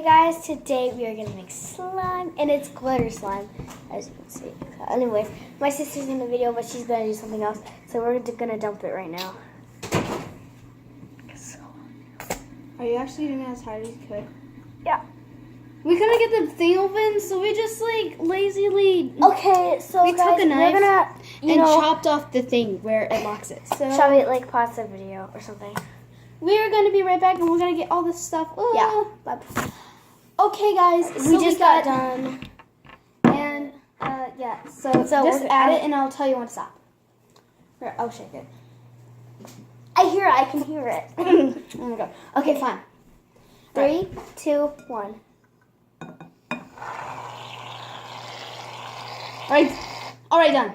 Guys, today we are gonna make slime, and it's glitter slime, as you can see. Anyways, my sister's in the video, but she's gonna do something else, so we're gonna dump it right now. Are you actually doing it as hard as you could? Yeah. We couldn't get the thing open, so we just like lazily. Okay, so we guys, took a knife we're gonna, and chopped off the thing where it locks it. So shall we like pause the video or something? we are gonna be right back, and we're gonna get all this stuff. Yeah. Okay, guys. We just got done. And yeah, so just add it, and I'll tell you when to stop. Here, I'll shake it. I hear it. I can hear it. Oh my god. Okay, fine. 3, 2, 1. All right, done.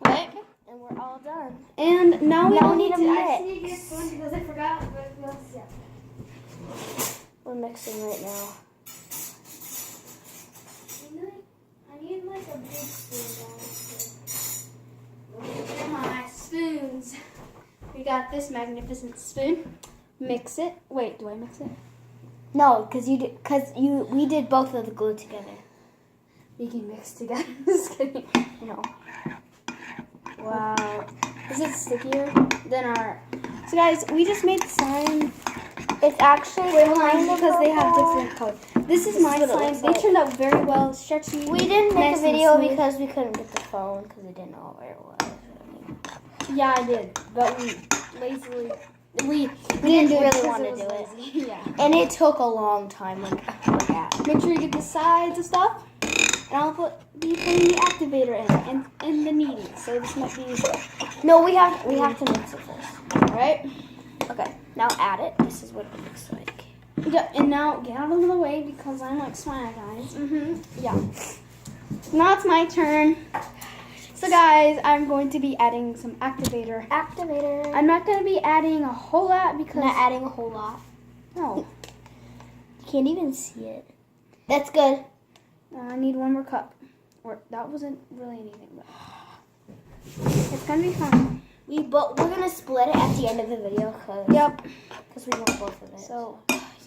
Okay. And we're all done. And now we need a I mix. just need to get spoon because I forgot. But yeah. We're mixing right now. I need like a big spoon, guys. Come on, my spoons. We got this magnificent spoon. Mix it. Wait, do I mix it? No, we did both of the glue together. We can mix together. Just kidding. No. Wow. Is it stickier than our? So guys, we just made slime. It's actually Because they have different colors. This is my what it slime. looks They like. turned out very well, stretchy. We didn't make nice a video and smooth. because we couldn't get the phone because we didn't know where it was. Yeah, I did, but we lazily we didn't do it really because want to was do it. lazy. Yeah. And it took a long time. Like that. Make sure you get the sides and stuff, and I'll be putting the activator in and the kneading. So this might be No, we have to mix it first. all right. Okay, now add it. This is what it looks like. Yeah, and now get out of the way because I'm like smart, guys. Yeah. Now it's my turn. So guys, I'm going to be adding some activator. Activator. I'm not going to be adding a whole lot because not adding a whole lot. no. You can't even see it. That's good. I need one more cup. Or that wasn't really anything, but it's gonna be fun. We're gonna split it at the end of the video Yep. because we want both of it. So,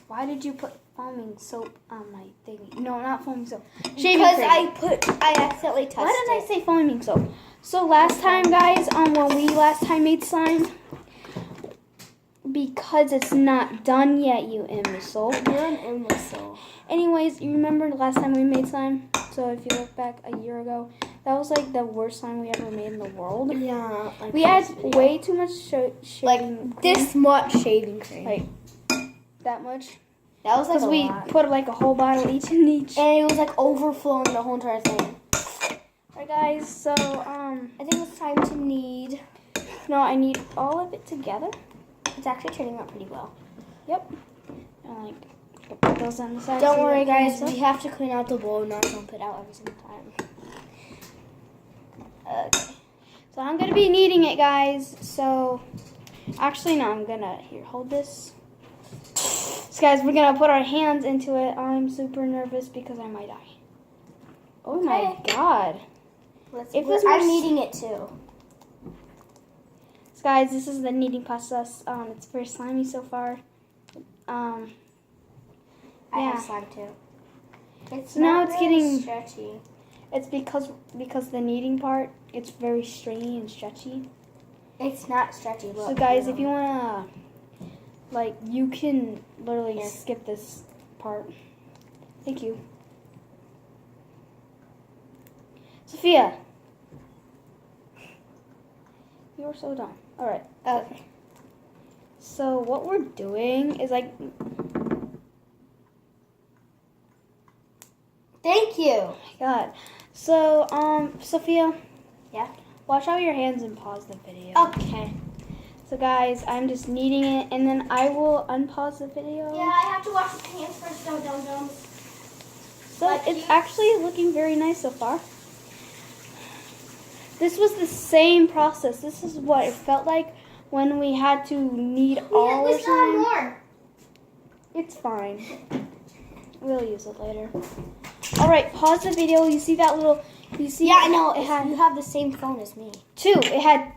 why did you put foaming soap on my thingy? No, not foaming soap. Shaving Because cream. I accidentally touched Why did I it. say foaming soap? So last time, guys, when we last time made slime, because it's not done yet, you imbecile. You're an imbecile. Anyways, you remember the last time we made slime? So if you look back a year ago, that was like the worst slime we ever made in the world. Yeah. We had way too much shaving like cream. this much shaving cream. Like that much. That was like Because a we lot. put like a whole bottle each in each. And it was like overflowing the whole entire thing. Alright guys, so I think it's time to knead. no, I need all of it together. It's actually turning out pretty well. Yep. And like put those on the side. Don't so worry, that guys. comes We up. have to clean out the bowl, not dump it out every single time. Okay. So I'm gonna be kneading it, guys. So actually no, I'm gonna hold this. So guys, we're gonna put our hands into it. I'm super nervous because I might die. Oh my god. I'm kneading it too. So guys, this is the kneading process. It's very slimy so far. I Yeah. have slime too. It's So now not it's really getting- stretchy. It's because the kneading part, it's very stringy and stretchy. It's not stretchy. So guys, if you wanna, like, you can literally Here. skip this part. Thank you. Sophia. You are so dumb. Alright. Okay. So what we're doing is like, Thank you. God. So, Sophia. Yeah? Wash out your hands and pause the video. Okay. So guys, I'm just kneading it, and then I will unpause the video. Yeah, I have to wash my hands first. Don't. So Like it's you- actually looking very nice so far. This was the same process. This is what it felt like when we had to knead all we our still have slime. more. It's fine. We'll use it later. All right, pause the video. You see that little? You see? Yeah, I know. It had You have the same phone as me. 2. It had.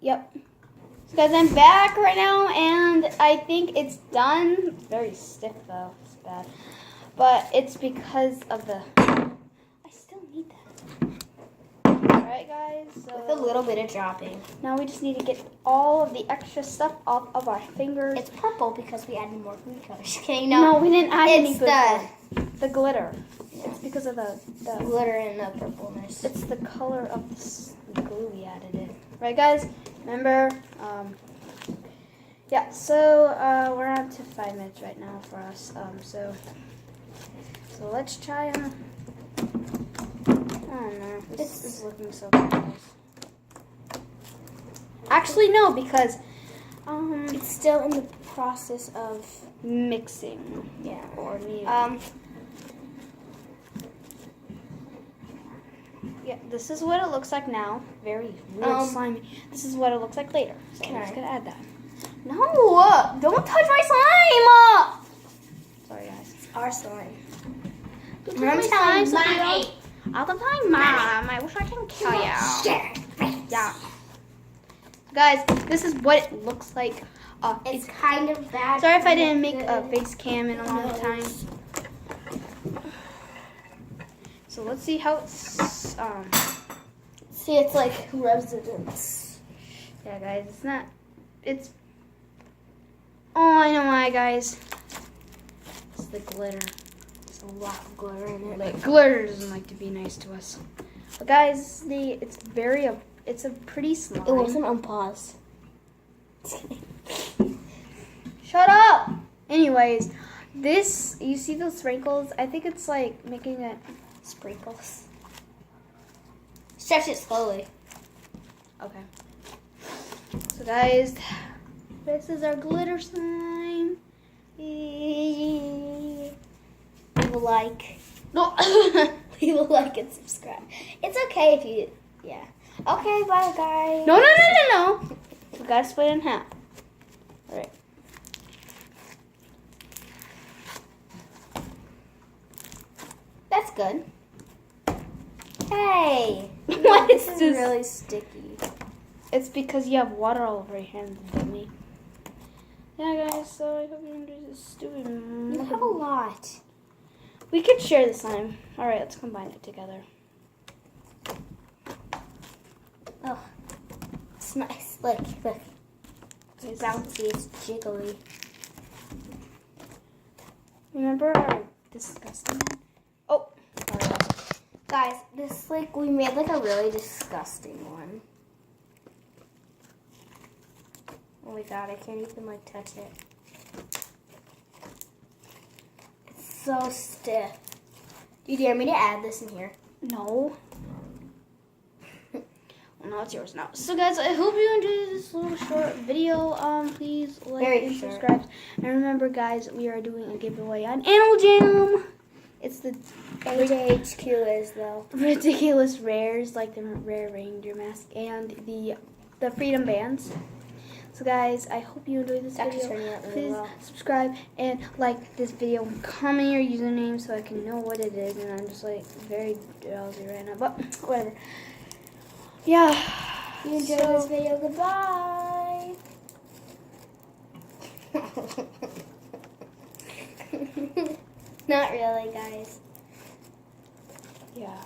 Yep. So guys, I'm back right now, and I think it's done. It's very stiff though. It's bad, but it's because of the. I still need that. All right, guys. So With a little bit of dropping. now we just need to get all of the extra stuff off of our fingers. It's purple because we added more food colors. Just kidding. no, we didn't add any it's food the the glitter. It's because of the glitter and the purpleness. It's the color of the glue we added in. Right, guys? Remember? Yeah, so we're on to 5 minutes right now for us. So let's try. I don't know. This is looking so good, guys. Actually, no, because It's still in the process of mixing. yeah. Or kneading. Yeah, this is what it looks like now. Very weird slimy. This is what it looks like later. So I'm just gonna add that. No, don't touch my slime. Sorry, guys. It's our slime. Don't touch my slime. All the time, Mom. I wish I can kill you. Yeah. Guys, this is what it looks like. It's kind of bad. Sorry if I didn't make a face cam in a long time. So let's see how it's See, it's like residence. yeah, guys, it's not. It's. Oh, I know why, guys. It's the glitter. There's a lot of glitter in it. Like glitter doesn't like to be nice to us. But guys, it's a pretty slime. It wasn't on pause. Shut up. Anyways, this you see those sprinkles? I think it's like making it. Sprinkles. Stretch it slowly. Okay. So guys, this is our glitter slime. Leave a like. No. Leave a like and subscribe. It's okay if you, yeah. Okay, bye guys. No. We gotta split it in half. All right. That's good. Hey. What this is is this? really sticky. It's because you have water all over your hands, dummy. Yeah, guys. So I hope you enjoyed this stupid. You have a lot. We could share the slime. All right, let's combine it together. Oh, it's nice. Look. It's bouncy. It's jiggly. Remember our disgusting one? Oh, sorry. Guys, this we made like a really disgusting one. Oh my god, I can't even touch it. It's so stiff. Do you dare me to add this in here? No. Well, now it's yours now. So guys, I hope you enjoyed this little short video. Please like Very and short. subscribe. And remember, guys, we are doing a giveaway on Animal Jam. It's the HQ is though. ridiculous rares, like the rare reindeer mask and the freedom bands. So guys, I hope you enjoyed this It's actually video. turning out really Please well. subscribe and like this video and comment your username so I can know what it is. And I'm just like very drowsy right now, but whatever. Yeah. If you enjoyed this video, goodbye. Not really, guys. Yeah.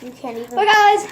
You can't even. Bye, guys.